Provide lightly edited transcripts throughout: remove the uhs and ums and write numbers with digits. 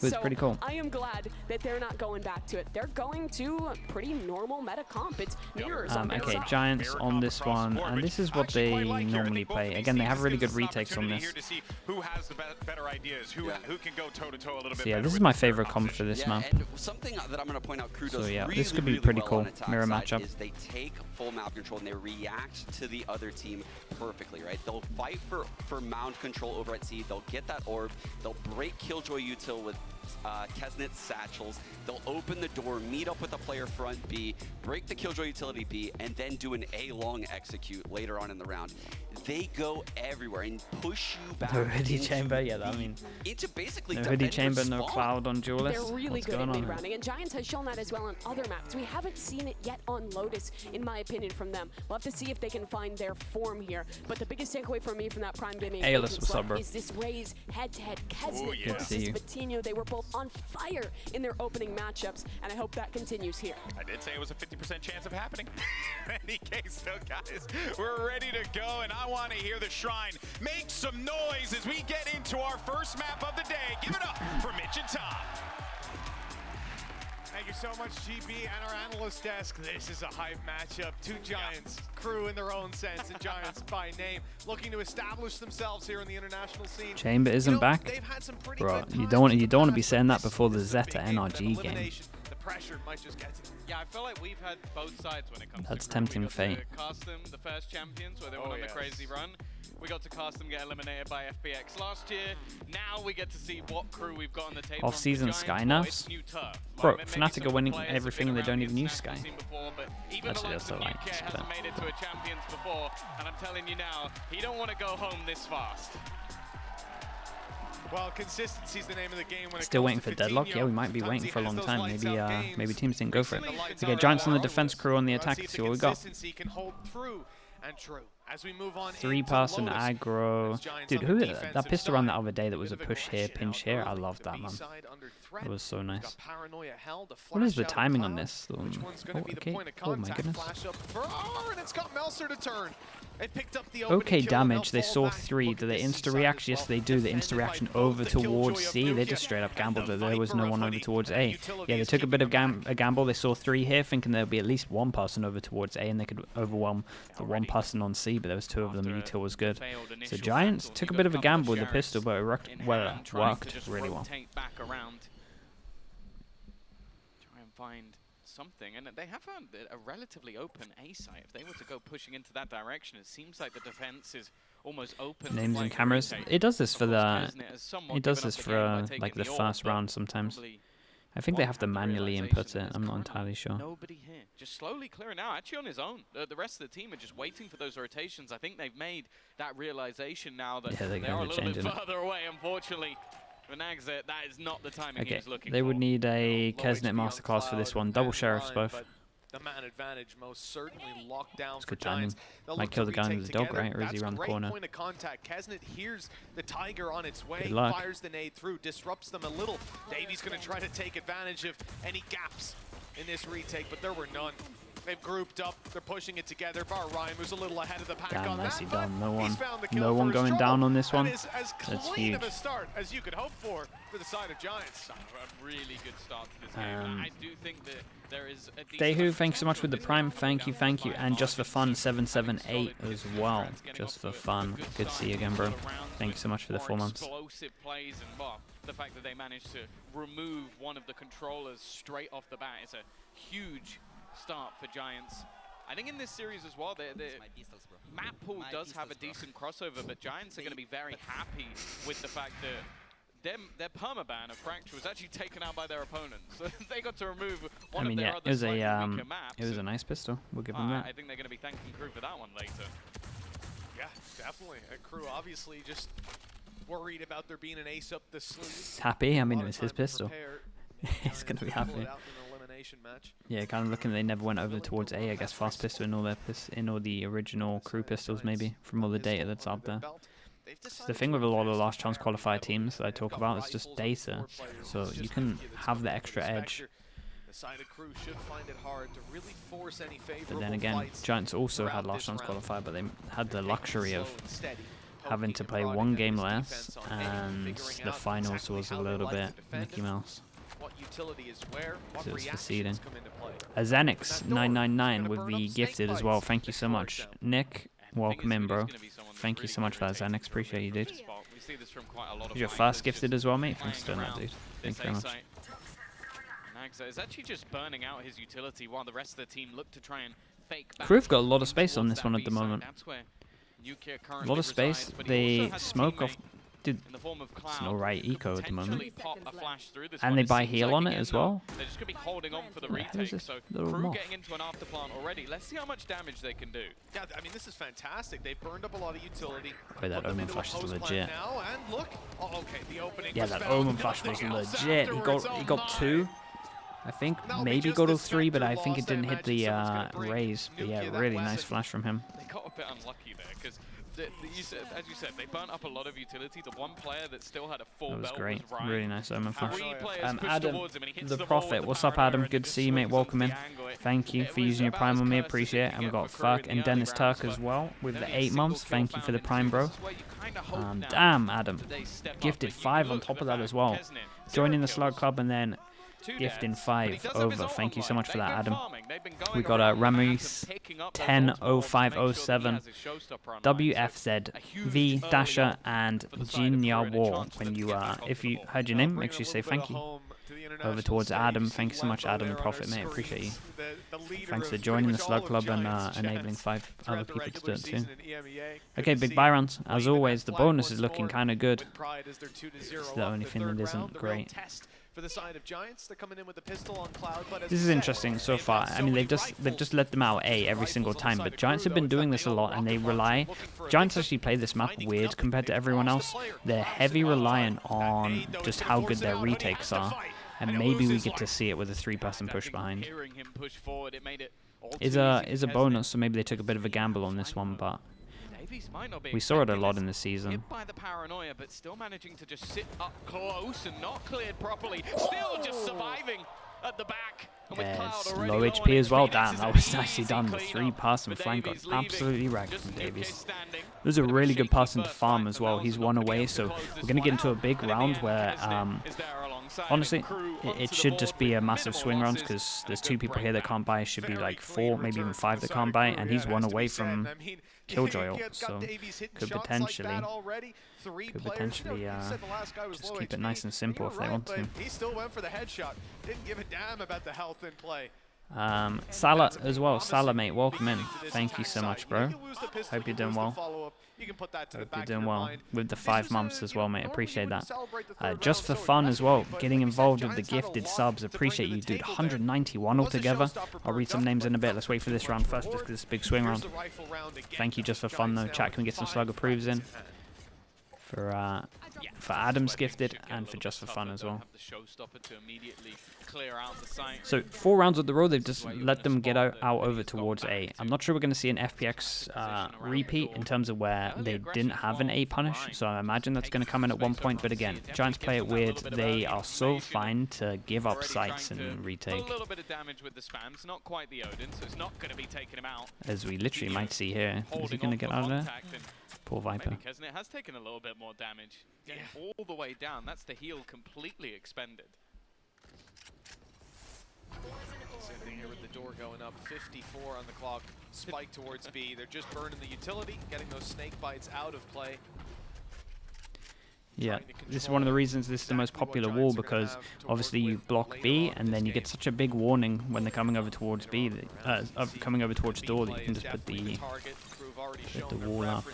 It was pretty cool. I am glad that they're not going back to it. They're going to a pretty normal meta comp. It's mirrors. Okay, Giants on this one, and this is what they normally play. Again, they have really good retakes on this. Who has the better ideas? Who can go toe to toe a little bit? So yeah, this is my favorite comp for this map. And something that I'm going to point out, KRU does yeah, really, this could be really pretty well cool. on attack Mirror side matchup. Is they take full map control and they react to the other team perfectly, right? They'll fight for mound control over at C. They'll get that orb. They'll break Killjoy Util with Kesnet's satchels. They'll open the door, meet up with a player front B, break the Killjoy utility B, and then do an A long execute later on in the round. They go everywhere and push you back. No hoodie chamber, yeah, I mean, into basically no hoodie chamber, no cloud on Duelist. They're really What's good going at on? mid-rounding, and Giants has shown that as well on other maps. We haven't seen it yet on Lotus, in my opinion, from them. We'll have to see if they can find their form here. But the biggest takeaway for me from that Prime Gaming what's up, bro? is this Raze head-to-head. Kesnet yeah. versus Patino. They were both on fire in their opening matchups, and I hope that continues here. I did say it was a 50% chance of happening. In any case, though, guys, we're ready to go, and I want to hear the Shrine make some noise as we get into our first map of the day. Give it up for Mitch and Tom. Thank you so much, GB and our analyst desk. This is a hype matchup. Two Giants, KRU in their own sense, and Giants by name, looking to establish themselves here in the international scene. Chamber isn't back, they've had some pretty bro. good You don't want to be times, saying that but before the this is a Zeta big game for them. NRG game. Elimination, the pressure might just get to them. Yeah, I feel like we've had both sides when it comes That's to KRU. tempting we got fate. To cast them the first champions where they went on the crazy run. We got to cast them get eliminated by FPX last year. Now we get to see what KRU we've got on the table. Off-season Sky nerfs? Bro, Fnatic are winning everything and they don't even use Sky. Actually, that's like hasn't made it to a champions before, and I'm telling you now, he don't want to go home this fast. Well, consistency is the name of the game when Still it waiting comes for to Deadlock? Coutinho. Yeah, we might be Sometimes waiting he for a has long those time. lights-out games. Maybe teams didn't go for it. Recently, lights Okay, out Giants on the Arrow defense, was- KRU on the let's attack. see if See the what we got. consistency can hold through and true. As we move on 3-person into Lotus, aggro. as Giants Dude, on who the that defensive pistol run the side. other day that was a Bit of push here, aggression pinch out here? I early. love The that, man. B-side under threat. That was so We've nice. got Paranoia held, a What is the flash out timing cloud. on this? Which one's going to be the Okay. point of Oh my contact? goodness. Flash up for and it's got Melser to turn. They picked up the opening Okay, kill, damage. they'll They fall saw back. 3. Look Do at they this insta side react? as Yes, well. they do. They Defended insta by reaction both over the towards Killjoy of C. They Nukia just straight up and gambled the that there was no Viper one of over Hoodie. towards And A. utility Yeah, they is took a bit of keeping them a gamble. They saw 3 here, thinking there'd be at least one person over towards A, and they could overwhelm the one person on C. But there was 2 of them. And util was good. So Giants took a bit of a gamble with the pistol, but it worked really well. Back around. Try and find something, and they have found a relatively open A site. If they were to go pushing into that direction, it seems like the defense is almost open. Names and cameras. It does this for the. It does this for like the first round sometimes. I think they have to manually input it. I'm not entirely sure. Nobody here, just slowly clearing out. Actually on his own. The rest of the team are just waiting for those rotations. I think they've made that realization now that they are a little bit further away. Unfortunately, for Nags, that is not the timing he was looking for. They would need a Kesnet masterclass for this one. Double sheriffs both. The man advantage most certainly locked down It's for good timing. Giants. They'll Might look kill to the guy retake with the dog, together. right? Or is he That's around the great corner? point of contact. Kesnet hears the Tiger on its way, Good luck. fires the nade through, disrupts them a little. Davies going to try to take advantage of any gaps in this retake, but there were none. They've grouped up, they're pushing it together. Bar Ryan was a little ahead of the pack Damn, on nicely that, done. but he's found the kill No one first going try. down on this one. That is as That's clean of huge. a start as you could hope for the side of Giants. A really good start to this game. I do think that there is a decent Dehu, thanks so much with the Prime. Thank you. And Just for Fun 778 as well. Just for fun. Good to see you again, bro. Thank you so much for the 4 months. Explosive plays, and well, the fact that they managed to remove one of the controllers straight off the bat is a huge start for Giants. I think in this series as well, the map pool does have a decent crossover, but Giants are going to be very happy with the fact that their permaban of Fracture was actually taken out by their opponents. So they got to remove one of their other slightly weaker maps. It was a nice pistol. We'll give them that. I think they're going to be thanking KRU for that one later. Yeah, definitely. KRU obviously just worried about there being an ace up the sleeve. Happy. I mean, it was his pistol. He's going to be happy. Match. Yeah, kind of looking. They never went over towards A. I guess fast pistol in all their in all the original KRU pistols, maybe from all the data that's out there. It's the thing with a lot of last chance qualifier teams that I talk about. It's just data, so you can have the extra edge. But then again, Giants also had last chance qualifier, but they had the luxury of having to play one game less, and the finals was a little bit Mickey Mouse. What utility is where, what So it's for reactions seeding. come into play. Azanix999 with the gifted as well. Thank you so much. Nick, welcome in, bro. Thank you so much for that, Azanix. Appreciate you, dude. Your first gifted as well, mate. Thanks for doing that, dude. Thank you very much. Naxa is actually just burning out his utility while the rest of the team look to try and fake back. KRU have got a lot of space on this one at the moment. That's where Nuclear A currently lot of space. resides, but he They also has a smoke off. teammate Dude, in the form of it's Cloud, an alright who eco at the moment. potentially pop a flash through this And one. they It buy seems heal like, on it again, as though, well. They're just going to be holding on for the What the hell is retake, this so little KRU moth? getting into an afterplant already. Let's see how much damage they can do. Yeah, I mean, this is fantastic. They've burned up a lot of utility. Wait, that Put them Omen into a Flash is post plant legit. Now, and look. Oh, okay, the opening Yeah, was that found. Omen Flash was Nothing else legit. He afterwards. got Oh 2. I think That'll be maybe just got the all 3, but I Spectre think it loss, I didn't hit the imagine someone's gonna bring raise. But yeah, Nuclear that really nice lesson. flash from him. They got a bit unlucky there, because as you said, they burnt up a lot of utility. The one player that still had a full That was belt great. was Ryan. Really nice Omen Flash. Three players push Adam, towards him and he hits the the ball with Prophet. the What's up, paranoia Adam? and Good it to just see you, mate. swings Welcome in. onto the angle. Thank you It for was using your about Prime as on me. cursed as Appreciate you it. can And we get got for KRU Fuck in and the Dennis early Turk rounds, as but well with only the a 8 single months. kill Thank you for the found in Prime, two. bro. This is where you kinda hope now Damn, Adam. that they step up, Gifted but you 5 on look top at of the that as fact well. Kesnin, Joining 0 the Slug kills, Club and then 2 gifting deaths, but he 5 does have his over. ult Thank you so online. much for They've that, been Adam. farming. They've been going We got around the map and Ramis picking up those ultimate walls to make sure that he 100507, has his showstopper online. So WFZ, a huge V, early Dasher, ult and for the side of KRU Jinya and a War. chance for When them to you get back if onto you the heard your Now name, bringing make a sure you little say bit thank of you. home to the Over international towards Adam. stage. Thanks so much, Wembo Adam the there on Prophet, our mate. Appreciate you. screens. The leader Thanks for of joining pretty the much Slug all of Club and Giants' enabling chats 5 other throughout the people to do regular it too. season in EMEA. Good Okay, to big see buy rounds. them As leaving always, that the flag bonus once is looking more kind of good. with pride as they're 2-0 It's the up only the thing that third isn't round. The real great. test for the side of Giants. They're coming in with the pistol on Cloud, but as This we is said, interesting so they've far. got I so mean, many they've just let them out A every single rifles on the time, side but of Giants KRU, have been though. doing It's this a that lot, and they rocket rely. launch looking for a Giants victim, actually play this map finding weird nothing. compared to They've everyone lost else. a player. They're Cloud's heavy in the reliant outside. on Nade, though, just is how gonna good force it their out. He has retakes to are, fight, and he'll maybe lose we his get to life. see it with a 3-person I push think behind. hearing him push forward, it made it all Is too a easy for Kesnin. bonus, so maybe they took a bit of a gamble on this one, but Davies might not be we saw it a expecting lot this. in the season. Hit by the paranoia, but still managing to just sit up close and not cleared properly. Still just surviving at the back. And with Yeah, Cloud it's already low on HP as well. HP, Damn, this that is was an nicely easy done. The cleanup 3-person for flank got Davies leaving. absolutely wrecked Just from Nuke Davies. standing. This is a Bit of really good shaky person to first farm fight, as but well. Nels He's are not one gonna be away, able to so close we're this going to get one into a out. big And in the round end, where, Kesnin is there alongside, and honestly, KRU it onto the should just board be with a massive minimal swing round losses because and a there's good 2 people here that breakdown. can't buy. It should be Very like clean 4, maybe even return 5 from that the can't side buy, of and KRU, he's yeah, it one has to away be said. from I mean, Killjoy you ult, got so Davies hitting could shots potentially like that already. 3 could players. potentially, You said the last guy was just low keep it HP. nice and simple You're if they right, want but to. he still went for the headshot. Didn't give a damn about the health in play. Salah as well. Salah, mate, welcome in. Thank you so much, bro. Hope you're doing well. Hope you're doing well with the 5 months as well, mate. Appreciate that. Just for fun as well, getting involved with the gifted subs. Appreciate you, dude. 191 altogether. I'll read some names in a bit. Let's wait for this round first, just because it's a big swing round. Thank you just for fun, though. Chat, can we get some slug approves in? For Adam's gifted and for just for fun as well. So 4 rounds of the road, they've just let them get out over towards A. I'm not sure we're going to see an FPX repeat in terms of where they didn't have an A punish, so I imagine that's going to come in at one point. But again, Giants play it weird. They are so fine to give up sites and retake. A little bit of damage with the spams, not quite the Odin, so it's not going to be taking him out. As we literally might see here. Is he going to get out of there? Poor Viper. Maybe Kesnin has taken a little bit more damage. Getting all the way down. That's the heal completely expended. Same thing here with the door going up. 54 on the clock. Spike towards B. They're just burning the utility, getting those snake bites out of play. Yeah, this is one of the reasons this is the most popular wall, because obviously you block B and then you get such a big warning when they're coming over towards B, coming over towards door, that you can just put the wall up.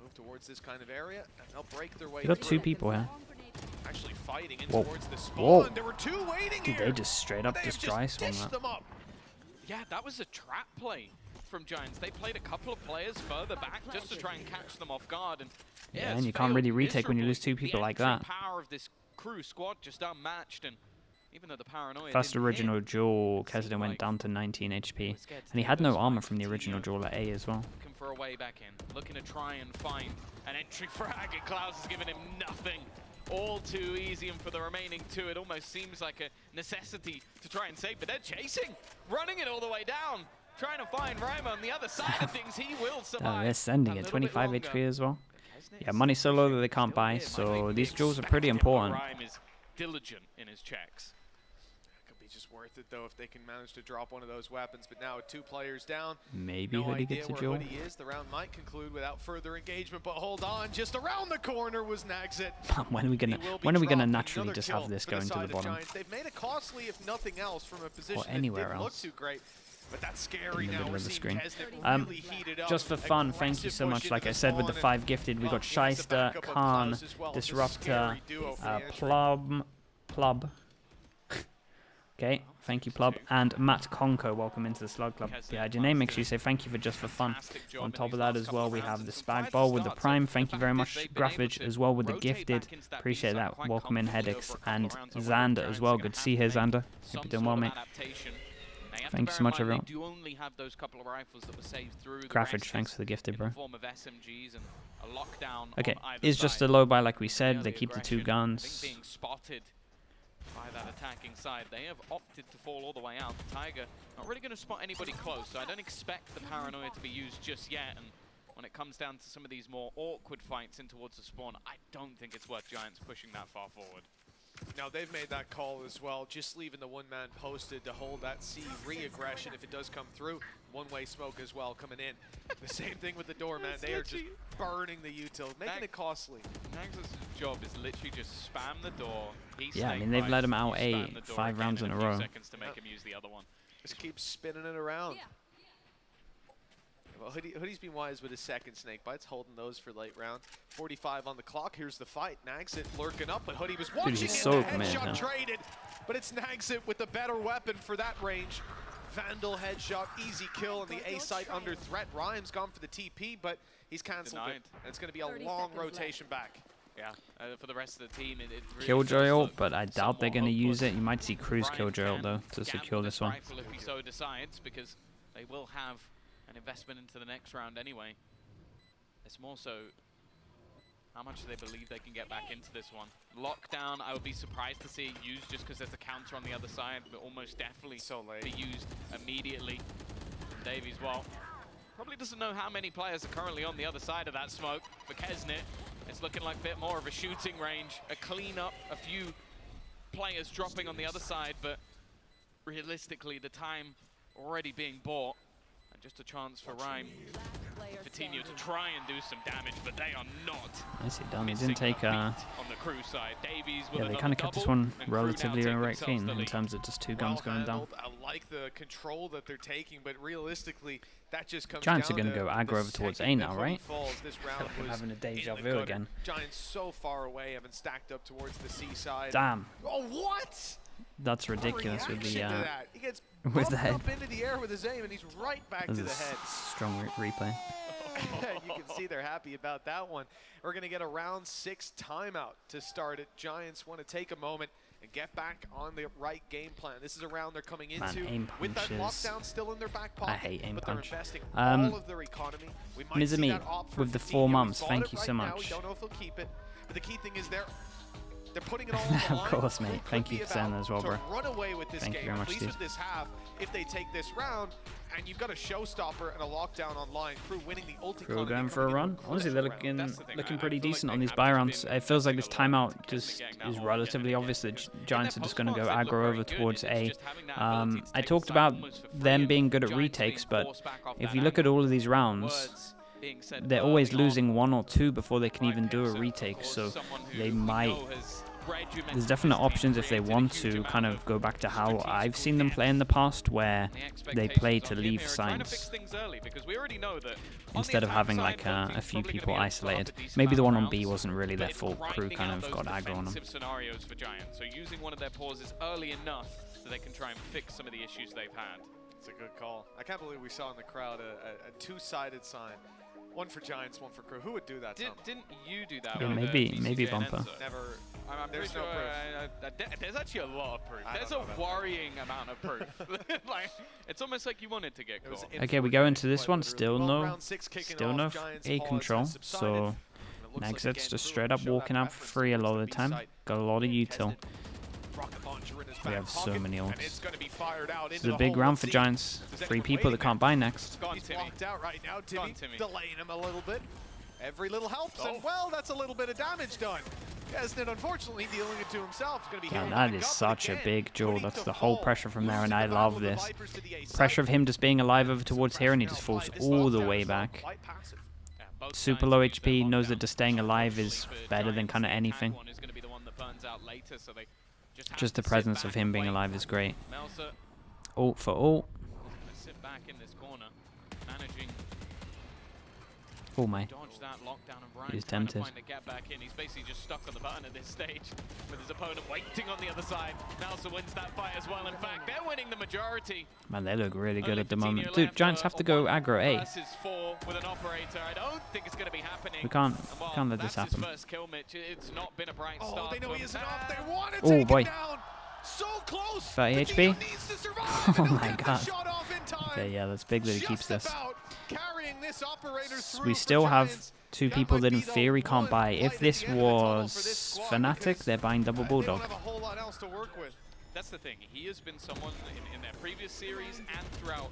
Move towards this kind of area and they'll break their way. You got 2 people here. Actually fighting in Whoa. towards the spawn. Whoa. There were 2 waiting Dude, here. they just straight up just dry swung dished that. them up. Yeah, that was a trap play from Giants. They played a couple of players further back just to try and catch them off guard. And Yeah, it's and you can't failed really retake when you lose 2 miserably. people The like entry that. Power of this KRU squad just unmatched, and even though the paranoia First didn't original hit, duel, seemed Kesnin went like down to 19 HP. was scared to And he take had no those armor spikes. from the original duel at A as well. Looking for a way back in, looking to try and find an entry frag, and Klaus has given him nothing. All too easy, and for the remaining 2, it almost seems like a necessity to try and save, but they're chasing, running it all the way down. trying to find Rhyme on the other side of things. He will survive. They're sending it. 25 HP as well. Yeah, money so low that they can't buy, so these jewels are pretty important. Rhyme is diligent in his checks. Could be just worth it though if they can manage to drop one of those weapons. But now with 2 players down, Maybe no Hoodie idea gets a where jewel. Hoodie is. The round might conclude without further engagement. But hold on, just around the corner was Nagzit. When are we gonna naturally just have this going to the bottom? They've made it costly, if nothing else, from a position Or anywhere that didn't else. look too great. But that's scary In the now. middle We're of the seeing screen. Kesnet really heated up. Just for fun, thank you so much. Like I said, with the 5 gifted, we got Shyster, Khan, Disruptor, Plub. Okay, thank you, Plub. And Matt Conco, welcome into the Slug Club. Yeah, your name makes you say thank you for just for fun. On top of that as well, we have the Spag Bowl with the Prime. Thank you very much, Graphage, as well with the gifted. Appreciate that. Welcome in, Headix. And Xander as well. Good to see you here, Xander. Hope you're doing well, mate. Thank you so much, everyone. Graphage, thanks for the gifted, bro. Okay, it's just a low buy like we said. They keep the 2 guns. By that attacking side, they have opted to fall all the way out. Tiger not really going to spot anybody close, so I don't expect the paranoia to be used just yet. And when it comes down to some of these more awkward fights in towards the spawn, I don't think it's worth Giants pushing that far forward. Now they've made that call as well, just leaving the 1-man posted to hold that C re-aggression if it does come through. One-way smoke as well coming in. The same thing with the door, man. They are just burning the util, making it costly. Nags' job is literally just spam the door. Yeah, I mean, they've let him out 5 rounds in a row. Seconds to make him use the other one. Just keep spinning it around. Well, Hoodie's been wise with his second snake bites, holding those for late round. 45 on the clock. Here's the fight. Nagzit lurking up, but Hoodie was watching it. So headshot traded, but it's Nagzit with the better weapon for that range. Vandal headshot, easy kill, and the A site under threat. Ryan's gone for the TP, but he's cancelled it. And it's going to be a long rotation back. Yeah, for the rest of the team, it really Killjoy ult, but I doubt they're going to use it. You might see Cruz Killjoy ult, though, to secure this one. If he so decides, because they will have an investment into the next round anyway. It's more so how much do they believe they can get back into this one. Lockdown, I would be surprised to see it used just because there's a counter on the other side, but almost definitely be used immediately. Davies, well, probably doesn't know how many players are currently on the other side of that smoke. For Kesnet, it's looking like a bit more of a shooting range, a cleanup, a few players dropping on the other side, but realistically, the time already being bought. Just a chance for Rhyme, Coutinho to try and do some damage, but they are not. Nicely done. He didn't take on the crew side. Davies with they kind of kept this one relatively clean in terms of just 2 guns going down. I like the control that they're taking, but realistically, that just comes Giants down are going to go aggro over towards A now, right? This round I'm having a deja in vu again. Giants so far away, haven't stacked up towards the C side. Damn. Oh, what? That's ridiculous with the He gets with the head up into the air with his aim, and he's right back to the head. Strong replay. You can see they're happy about that one. We're going to get a round 6 timeout to start it. Giants want to take a moment and get back on the right game plan. This is a round they're coming into with that lockdown still in their back pocket. I hate aim but punch. They're investing all of their economy. We might see that opt with the for 4 Coutinho. months. We Thank bought you it so right now. much. We don't know if they'll keep it, but the key thing is they're putting it all on the line. Of course, mate. Thank you for saying that as well, bro. Run away with this Thank game, you very much, at least Steve. with this half, if they take this round, and you've got a showstopper and a lockdown online. Crew winning the ulti. Crew going for a run. Honestly, they're looking pretty decent on these buy rounds. It feels like this timeout just is relatively obvious that Giants are just going to go aggro over towards A. I talked about them being good at retakes, but if you look at all of these rounds, they're always losing 1 or 2 before they can even do a retake, so they might. There's definite options if they want to kind of go back to how I've seen them play in the past, where they play to leave signs instead of having like a few people isolated. Maybe the one on B wasn't really their fault. Crew kind of got aggro on them. Scenarios for Giants, so using one of their pauses early enough so they can try and fix some of the issues they've had. It's a good call. I can't believe we saw in the crowd a 2-sided sign. One for Giants, one for Crew. Who would do that, Tom? Didn't you do that? Yeah, with maybe Bumper. Never. I'm there's pretty no sure proof. There's actually a lot of proof. There's a worrying amount of proof. Like, it's almost like you wanted to get caught. Okay, we go into this one. Still no A control. So Nagzit's just straight up walking out for free a lot of the time. Got a lot of util. Rocket launcher in as We have so many ults. It's going to be fired out This is into a the big hole. round for Let's see. Giants. Does 3 anyone people that waiting can't buy next. Go on, He's Timmy. blocked out right now. Go on, Timmy Timmy. delaying him a little bit. Every little helps, and well, that's a little bit of damage done. Kesnet, unfortunately, dealing it to himself. It's going to be Yeah, hit that back is up, such but a again, big duel. putting That's to the whole fall, pressure from there, and losing I the battle love of the this. Vipers to the A side. Pressure of him just being alive over towards here, and he Now just falls by this all the lockdown way as well, back. quite passive. Yeah, both Super Giants low use their HP, knows lockdown. that just staying alive is Unfortunately for better than Giants, kind of the anything. tag one is going to be the one that burns out later, so they have Just the to sit presence of back him and being wait. alive is great. Melsa Ult for ult. gonna sit back in this corner, managing Oh my. dodge that lockdown, and Brian He's trying to tempted. find a get back in. He's basically just stuck on the button at this stage with his opponent waiting on the other side. Melsa wins that fight as well. In fact, they're winning the majority. Man, they look really good Only at the Coutinho moment. left Dude, Giants for have to go one aggro A. versus 4 with an operator. I don't think it's going to be happening. We can't, And while can't let this that's happen. his first kill, Mitch. It's not been a bright Oh, start. they know for he him. isn't off. They want to Oh, take boy. him down. So close. 30 Coutinho HP. needs to survive, Oh and he'll my get the god. shot off in time. Okay, yeah, that's big that he Just keeps this. about carrying this operator through We for still have Giants. 2 That people might that be in the theory can't one buy. light If at this the end of the tunnel for this was squad, Fnatic, because they're buying double they Bulldog. don't have a whole lot else to work with. That's the thing. He has been someone in their previous series and throughout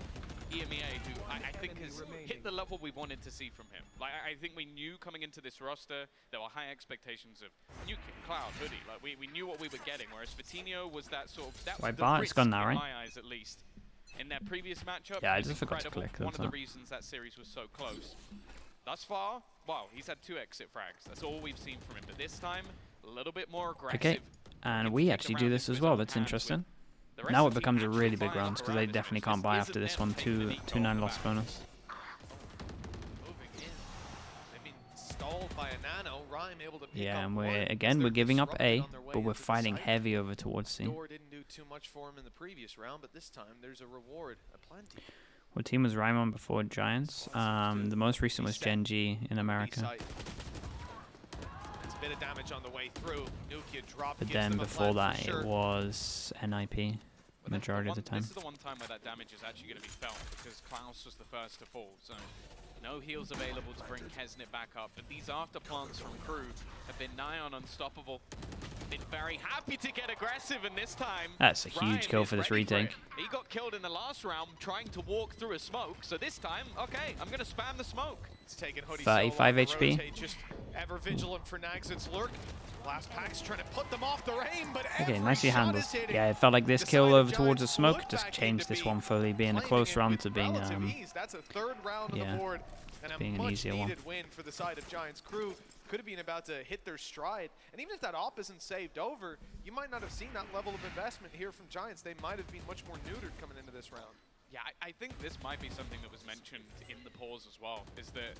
EMEA who I think has hit the level we wanted to see from him. Like I think we knew coming into this roster there were high expectations of Nuke, Cloud, Hoodie. Like we knew what we were getting. Whereas Coutinho was that sort of Wait, the Bart's risk gone now, in right? my eyes at least. In their previous matchup, Yeah, I it was just forgot to incredible. click, One that's of the all. reasons that series was so close. Thus far, wow, he's had 2 exit frags. That's all we've seen from him. But this time, a little bit more aggressive. Okay, and we actually do this as well. That's interesting. Now it becomes a really big round because they definitely can't buy after this one. 2-9 loss bonus. Moving in. They've been stalled by a nano. Rhyme able to pick Yeah, up and one as we're they're giving up disrupted A, on their way but we're into the fighting site. heavy over towards C. Door didn't do too much for him in the previous round, but this time there's a reward aplenty. What team was Rhyme on before Giants? The most recent was Gen G in America. B-side. It's a bit of damage on the way through. Nukia drop But gives then them a before flat that for sure. it was NIP majority of the time. This is the one time where that damage is actually going to be felt because Klaus was the first to fall. So no heals available to bring Kesnet back up. But these after plants from KRU have been nigh on unstoppable. Been very happy to get aggressive, and this time That's a huge Ryan kill is for this ready retake. it. He got killed in the last round trying to walk through a smoke. So this time, okay, I'm going to spam the smoke. It's taking Hoodie 35 solo on the HP. rotate, just ever vigilant for Nagsit's lurk. Last pack's trying to put them off the rain, but Okay, every nicely shot handled. is hitting. Yeah, it felt like this The kill side of over towards the Giants smoke look just back changed into this be one fully, being a claiming close it round with to being relative ease. That's a 3rd round on yeah, the board, and a being an much easier one. needed win for the side of Giants. KRU could have been about to hit their stride, and even if that op isn't saved over, you might not have seen that level of investment here from Giants. They might have been much more neutered coming into this round. Yeah, I think this might be something that was mentioned in the pause as well, is that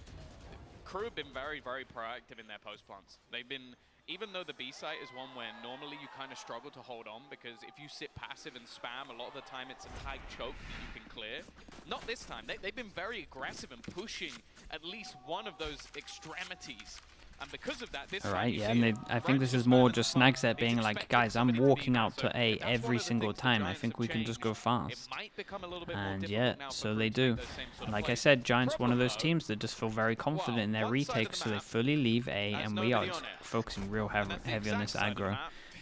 KRU have been very, very proactive in their post plants. They've been, even though the B site is one where normally you kind of struggle to hold on because if you sit passive and spam, a lot of the time it's a tag choke that you can clear. Not this time. They've been very aggressive and pushing at least one of those extremities. And because of that, this Alright, yeah, and I think this is more just Snagset being like, guys, I'm walking out to A every single time. I think we can just go fast. And yeah, so they do. And like I said, Giants one of those teams that just feel very confident in their retakes, so they fully leave A, and we are just focusing real heavy on this aggro.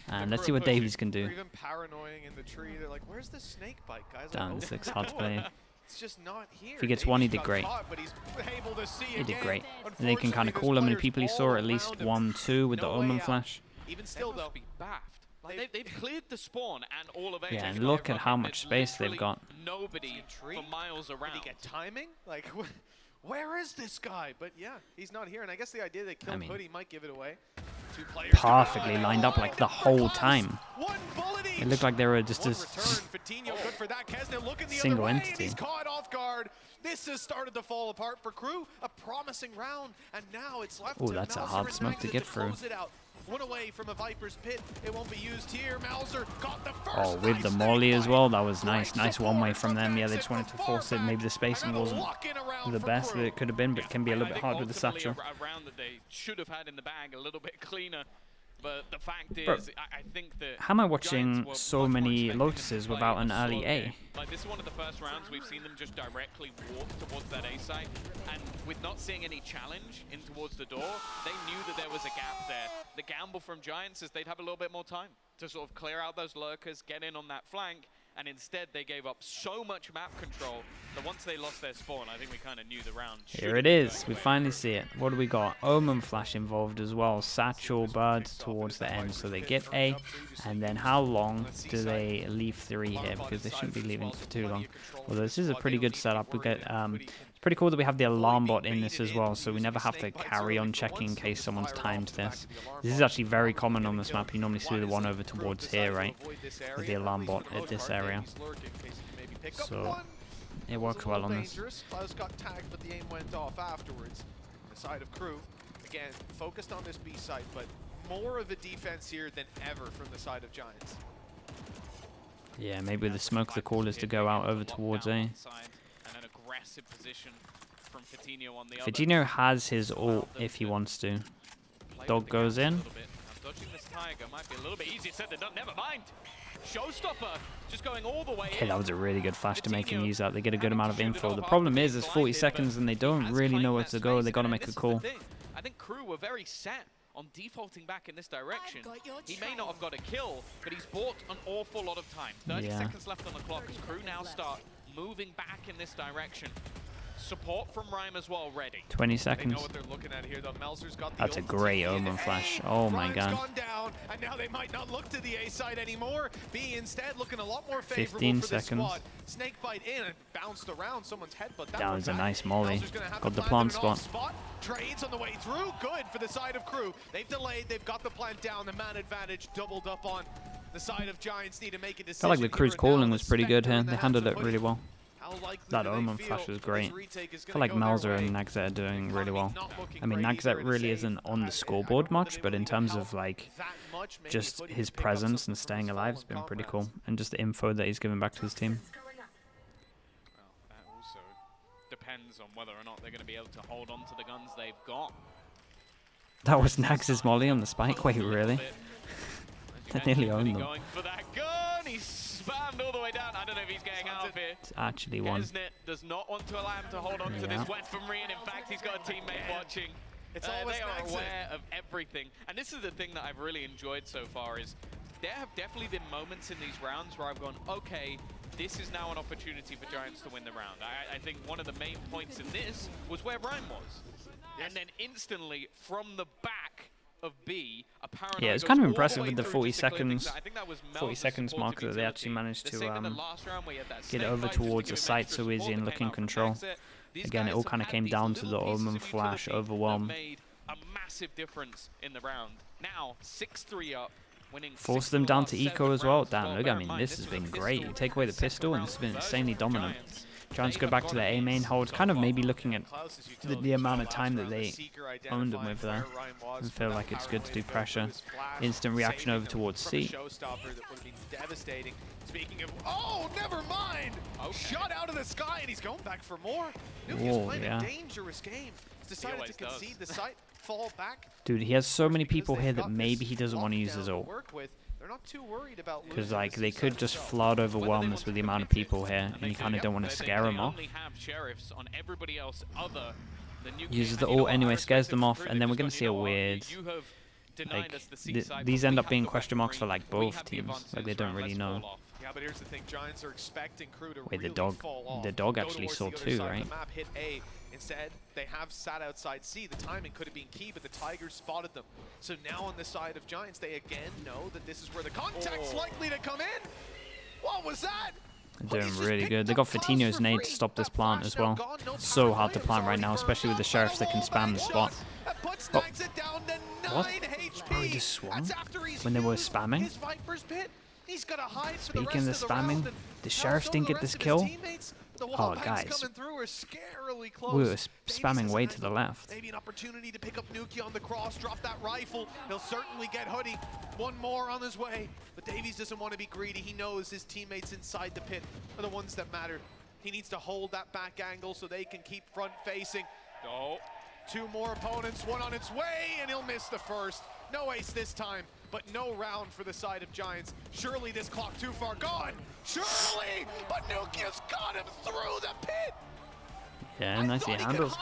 And let's see what Davies can do. They're even paranoying in the tree. They're like, where's the snake bite, guys? Down Like, 6 hard to play. It's just not here. If he gets Davies one, he did got great. caught, but he's able to see He did again. great. And they can kind of call how many people he saw, at least 1, 2 with the No way Omen out. flash. Even still, though, be baffed. Like they've cleared the spawn and all of it. Yeah, and look at how much space they've got. Nobody for miles around. did he get timing? Like, where is this guy? But yeah, he's not here. And I guess the idea they killed Hoodie might give it away. 2 players Perfectly lined up like the whole time. One bullet each. It looked like they were just a Good for that. Kesnet looking the single other way, entity. And he's caught off guard. This has started to fall apart for KRU. A promising round, and now it's left to that's a Mauser hard and smoke to Nagsit get through. close it out. One away from a Viper's pit. It won't be used here. Mauser got the first. Oh, with the molly as well, that was nice. Nice one-way from them. Yeah, they just wanted to force it. Maybe the spacing wasn't the best that it could have been, but it can be a little bit hard with the satchel. A round that they should have had in the bag a little bit cleaner. But the fact Bro, is, I think that how am I watching Giants so were much more many expected Lotuses to play without an a slow early A? game. Like, this is one of the first rounds we've seen them just directly walk towards that A site, and with not seeing any challenge in towards the door, they knew that there was a gap there. The gamble from Giants is they'd have a little bit more time to sort of clear out those lurkers, get in on that flank, and instead they gave up so much map control that once they lost their spawn, I think we kind of knew the round. Here it is. We finally see it. What do we got? Omen Flash involved as well. Satchel, Bird towards the end. So they get A. And then how long do they leave 3 here? Because they shouldn't be leaving for too long. Although this is a pretty good setup. We get it's pretty cool that we have the alarm bot in this as well. So we never have to carry on checking in case someone's timed this. This is actually very common on this map. You normally see the one over towards here, right? With the alarm bot at this area. So it works well on this. Klaus got tagged, but the aim went off afterwards. The side of KRU, again, focused on this B site, but more of a defense here than ever from the side of Giants. Yeah, maybe the smoke the call is to go out over towards A. Fitino has his ult if he wants to. Dog goes in. Showstopper just going all the way Okay, that was a really good flash to make him use that. They get a good amount of info. The problem is there's 40 seconds and they don't really know where to go. They got to make a call. I think KRU were very set on defaulting back in this direction. He may not have got a kill, but he's bought an awful lot of time. 30 seconds left on the clock as KRU now start moving back in this direction. Support from Rhyme as well, ready. 20 seconds. That's a great Omen Flash. Oh my god. Gone down, and now they might not look to the A side anymore. B instead looking a lot more 15 seconds. Snakebite in and bounced around someone's head, but that was a nice molly. Got the plant spot. Trades on the way through. Good for the side of KRU. They've delayed. They've got the plant down. The man advantage doubled up on the side of Giants. Need to make a decision. Felt like the KRU's calling was pretty good here. They handled it really well. That Omen Flash was great. I feel like Malzer and Nagzet are doing really well. I mean, Nagzet really isn't on the scoreboard much, but in terms of like just his presence and staying alive, it's been pretty cool. And just the info that he's given back to his team. Well, that also depends on whether or not they're going to be able to hold on to the guns they've got. That was Nax's molly on the spike. Wait, really? They nearly owned them. Going for that gun. He's spammed all the way down. I don't know if he's getting out of here. It's actually one. Kesnet does not want to allow him to hold on to this weaponry, and in fact, he's got a teammate watching. They are aware of everything. And this is the thing that I've really enjoyed so far is there have definitely been moments in these rounds where I've gone, okay, this is now an opportunity for Giants to win the round. I think one of the main points in this was where Rhyme was. Yes. And then instantly, from the back of B, apparently it's kind of impressive with the 40 seconds mark that they actually managed to get over towards the site so easy and look in control. Again, it all kind of came down to the Omen Flash overwhelm. Made a massive difference in the round. Now 6-3 up, winning. Force them down to eco as well. Damn, look, I mean, this has been great. You take away the pistol and it's been insanely dominant. Giants go back to their A main hold, kind of maybe looking at the amount of time that they owned them with there. I feel like it's good to do pressure. Instant reaction over towards C. Speaking of, oh, never mind! Shot out of the sky, and he's going back for more. He's playing a dangerous game. He's decided to concede the site, fall back. Dude, he has so many people here that maybe he doesn't want to use his ult. They're not too worried about because like they could just flood overwhelm us with the amount of people here, and you kind of don't want to scare them off. Uses the ult anyway, scares them off, and then we're gonna see a weird. Like these end up being question marks for like both teams. Like they don't really know. Yeah, but here's the thing: Giants are expecting KRU to wait, the dog actually saw too, right? The map hit A. Instead, they have sat outside C. The timing could have been key, but the Tigers spotted them. So now on the side of Giants, they again know that this is where the contact's likely to come in. What was that? They're doing really good. They got Fatino's nade to stop this plant as well. So hard to plant right now, especially with the sheriffs that can spam the spot. Oh. What? Bro, he just swung when they were spamming? Speaking of the spamming, the sheriffs didn't get this kill. Oh, guys, we were spamming way to the left. Maybe an opportunity to pick up Nuki on the cross, drop that rifle. He'll certainly get Hoodie. One more on his way, but Davies doesn't want to be greedy. He knows his teammates inside the pit are the ones that matter. He needs to hold that back angle so they can keep front facing. Oh. Two more opponents, one on its way, and he'll miss the first. No ace this time, but no round for the side of Giants. Surely this clock too far gone. Surely, but Nukia's got him through the pit. Yeah, nicely handles.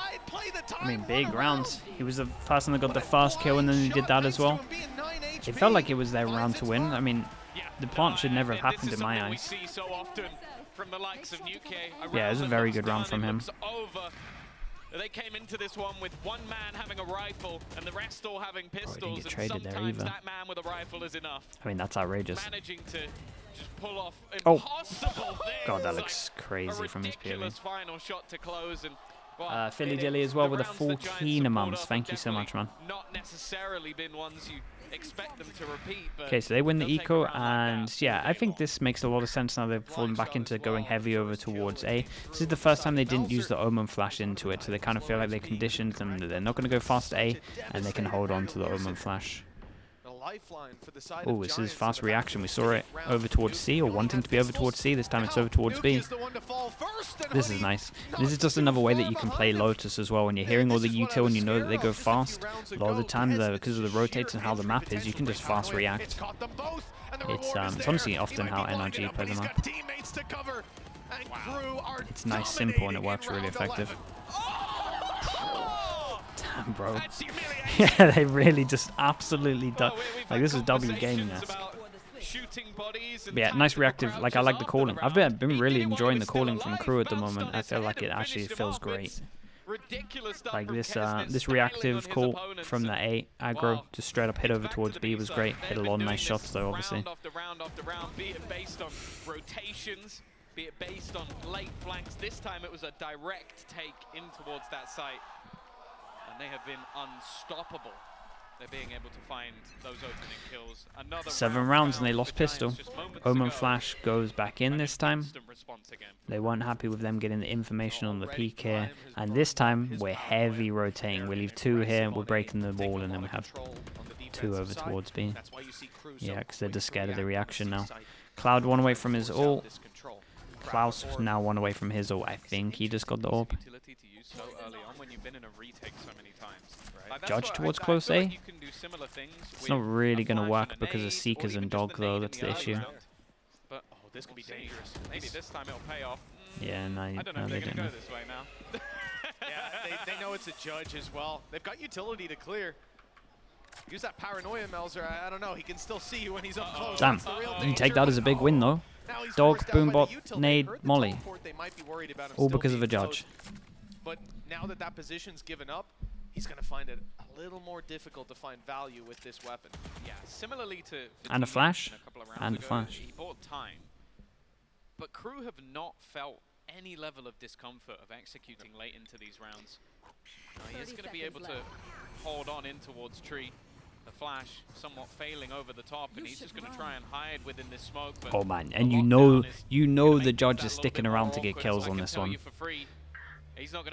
I mean, big rounds. He was the person that got the fast kill, and then he did that as well. It felt like it was their round to win. I mean, the plant should never have happened in my eyes. Yeah, it was a very good round from him. They came into this one with one man having a rifle and the rest all having pistols, and traded there sometimes either. that man with a rifle is enough. I mean, that's outrageous. Managing to just pull off Oh, impossible God, that things, looks crazy from his POV. ridiculous final shot to close, and well, Philly Dilly as well the with a rounds that Giants 14 have months. pulled off Thank have you so much, man. not necessarily been ones you expect them to repeat. But Okay, so they win the they'll take a eco, round like and that yeah, all I day think long. this makes a lot of sense now. They've fallen back into going heavy over towards A. This is the first time they didn't use the Omen Flash into it, so they kind of feel like they conditioned them that they're not going to go fast A, and they can hold on to the Omen Flash. Oh, this is fast reaction. We saw it over towards C, or wanting to be over towards C. This time it's over towards B. This is nice. This is just another way that you can play Lotus as well. When you're hearing all the util and you know that they go fast, a lot of the time, because of the rotates and how the map is, you can just fast react. It's honestly often how NRG plays them up. It's nice, simple, and it works really effective. Damn, bro. Yeah, they really just absolutely like, this was W gaming-esque. But yeah, nice reactive. Like, I like the calling. I've been really enjoying the calling from KRU at the moment. I feel like it actually feels great. Like this reactive call from the A aggro to straight up hit over towards B was great. Hit a lot of nice shots though, obviously. Be it based on rotations, be it based on late flanks. This time it was a direct take in towards that site, and they have been unstoppable. They're being able to find those opening kills. Another 7 rounds and they lost pistol. Omen Flash goes back in this time. They weren't happy with them getting the information on the peak here. And this time, we're heavy rotating. We leave 2 here, we're breaking the wall, and then we have 2 over towards B. Yeah, because they're just scared of the reaction now. Cloud 1 away from his ult. Klaus now 1 away from his ult. I think he just got the orb. Judge towards close A. It's not really going to work because of Seekers and Dog, though. That's the issue. But oh, this could be dangerous. Maybe this time it'll pay off. Yeah, no, I don't know if they they're going to didn't. go this way now. Yeah, they know it's a Judge as well. They've got utility to clear. Use that paranoia, Melzer. I don't know. He can still see you when he's up close. Damn. You take that as a big win, though. Dog, Boombot, Nade, Molly. All because of a Judge. But now that position's given up, he's going to find it a little more difficult to find value with this weapon. Yeah, similarly to and a flash. A couple of rounds And a ago, flash. He bought time. But KRU have not felt any level of discomfort of executing late into these rounds. He is going to be able to hold on in towards tree. The flash somewhat failing over the top, and he's just going to try and hide within this smoke. But Oh man, and you know the Judge is sticking around to get kills on this one.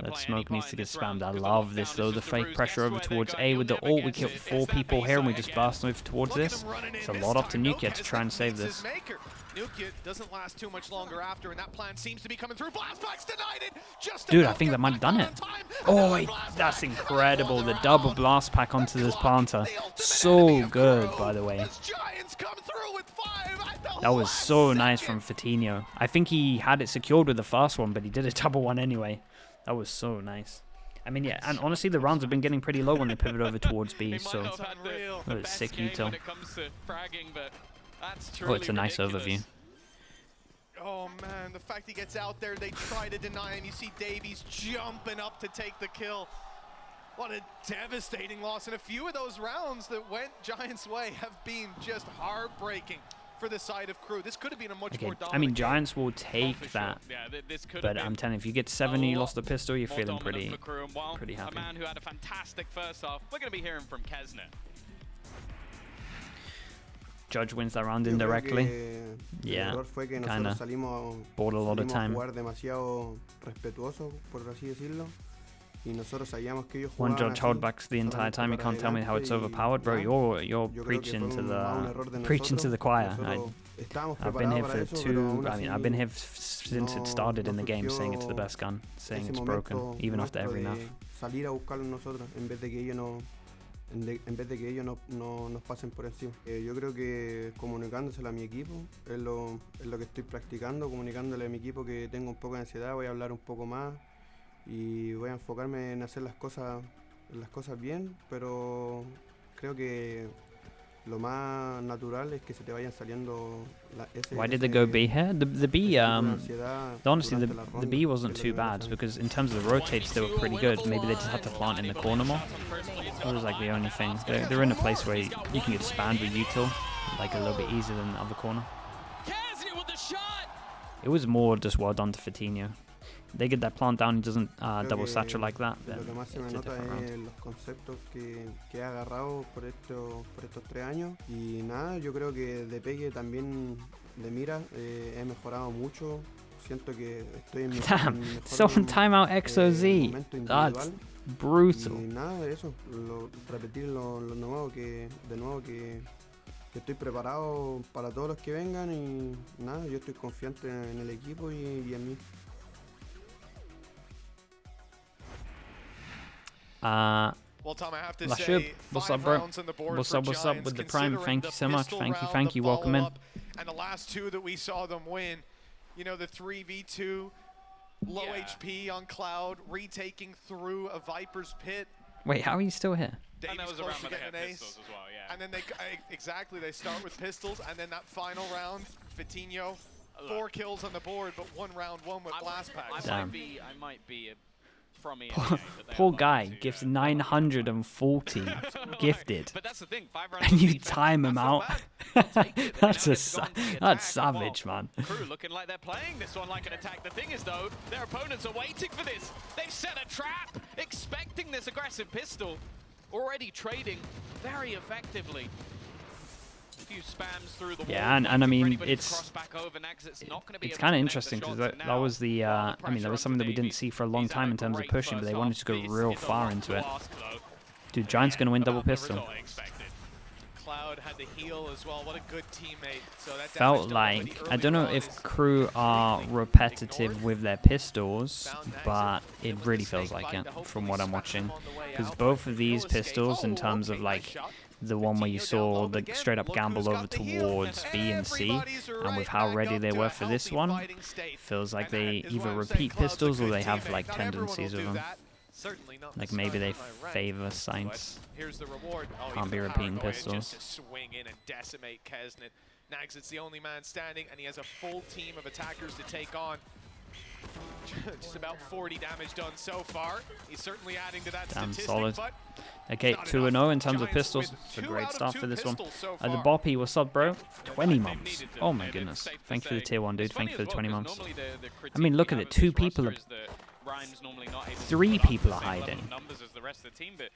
That smoke needs to get spammed. I love this though, the fake pressure over towards A with the ult. We killed 4 people here and we just burst over towards this. It's a lot up to Nukia to try and save this. Nukia doesn't last too much longer after, and that plan seems to be coming through. Blastback's denied it. Dude, I think that might have done it. Oh wait, that's incredible. The double blast pack onto this planter. So good, by the way. That was so nice from Fatinho. I think he had it secured with the fast one, but he did a double one anyway. That was so nice. I mean, yeah, and honestly, the rounds have been getting pretty low when they pivot over towards B, so that was sick util. Oh, it's a nice overview. Oh man, the fact he gets out there, they try to deny him. You see Davies jumping up to take the kill. What a devastating loss. And a few of those rounds that went Giants' way have been just heartbreaking for the side of KRU. This could have been a much more dominant I mean, game. Giants will take that, but I'm telling you, if you get 7 and you lost the pistol, you're feeling pretty happy. A man who had a fantastic first half. We're going to be hearing from Kesner. Judge wins that round indirectly. Yeah, kind of bought a lot of time. One Judge holdbacks the entire time. You can't tell me how it's overpowered, bro. You're preaching to the choir. I've been here for I've been here since it started in the game, saying it's the best gun, saying it's broken, even after every map. en vez de que ellos no nos pasen por encima. Yo creo que comunicándoselo a mi equipo es lo que estoy practicando, comunicándole a mi equipo que tengo un poco de ansiedad, voy a hablar un poco más y voy a enfocarme en hacer las cosas bien, pero creo que lo más natural es que se te vayan saliendo Why did they go B here? The B, honestly, the B wasn't too bad because in terms of the rotates, they were pretty good. Maybe they just had to plant in the corner more. That was like the only thing. They're in a place where you can get spanned with util, like a little bit easier than the other corner. It was more just well done to Fatinho. They get that plant down, he doesn't double satchel like that. Lo que más se me nota es los conceptos que he agarrado por estos 3 años. Y nada, yo creo que de pegue también, de mira, he mejorado mucho. Siento que estoy en mi Damn, someone timeout XOZ. That's brutal. Y nada de eso, repetir lo nuevo que estoy preparado para todos los que vengan y nada, yo estoy confiante en el equipo y en mí. Well, Tom, I have to say, what's up, bro? What's up with the Prime? Thank you so much. Thank you. Welcome in. And the last 2 that we saw them win, you know, the 3v2, low HP on Cloud, retaking through a Viper's pit. Wait, how are you still here? And that was around when they had pistols as well, yeah. And then they start with pistols, and then that final round, Fatinho, 4 kills on the board, but 1 round, 1 with blast packs. I might be from Poor guy gifts 940 gifted, but that's the thing, 5 rounds and you time him out. That's savage, man. KRU looking like they're playing this one like an attack. The thing is, though, their opponents are waiting for this. They've set a trap, expecting this aggressive pistol, already trading very effectively. Few spams through the yeah, and I mean, it's kind of interesting because that was the, I mean, that was something that we didn't see for a long time in terms of pushing, but they wanted to go real far into it. Dude, Giant's going to win double pistol. Cloud had the heal as well. What a good teammate. So that felt like, I don't know if KRU are repetitive with their pistols, but it really feels like it from what I'm watching. Because both of these pistols, in terms of like, the one where you saw the straight up gamble over towards B and C, and with how ready they were for this one, feels like they either repeat pistols or they have like tendencies of them. Like maybe they favor Saints. Can't be repeating pistols. Swing in and decimate Kesnet. Nags, it's the only man standing, and he has a full team of attackers to take on. Just about 40 damage done so far. He's certainly adding to that statistic, solid. But okay, 2-0 in terms of pistols. It's a great start for this one. The Boppy, what's up, bro? 20 months. Oh my goodness. Thank you for the tier 1, dude. Thank you for the 20 months. I mean, look at it. 2 people are... 3 people are hiding.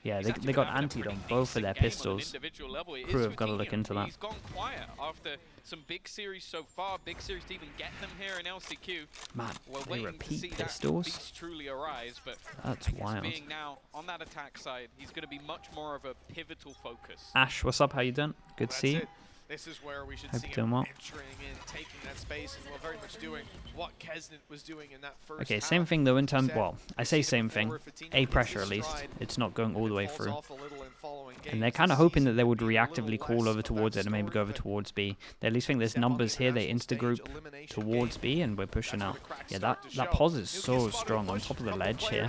Yeah, they got antied on both of their pistols. KRU have got to look into that. He's gone quiet after some big series so far. Big series to even get them here in LCQ. Man, they repeat pistols. Truly arise, but that's wild. Being now on that attack side, he's going to be much more of a pivotal focus. Ash, what's up? How you doing? Good to see you. This is where we should Hope see him him entering in, taking that space, and we're very much doing what Kesnet was doing in that first Okay, same thing though in terms, well, I say same thing. A pressure at least. It's not going all the way through. And they're kind of hoping that they would reactively call over towards it and maybe go over towards B. They at least think there's numbers here, they insta-group towards B and we're pushing out. Yeah, that pause is so strong on top of the ledge here.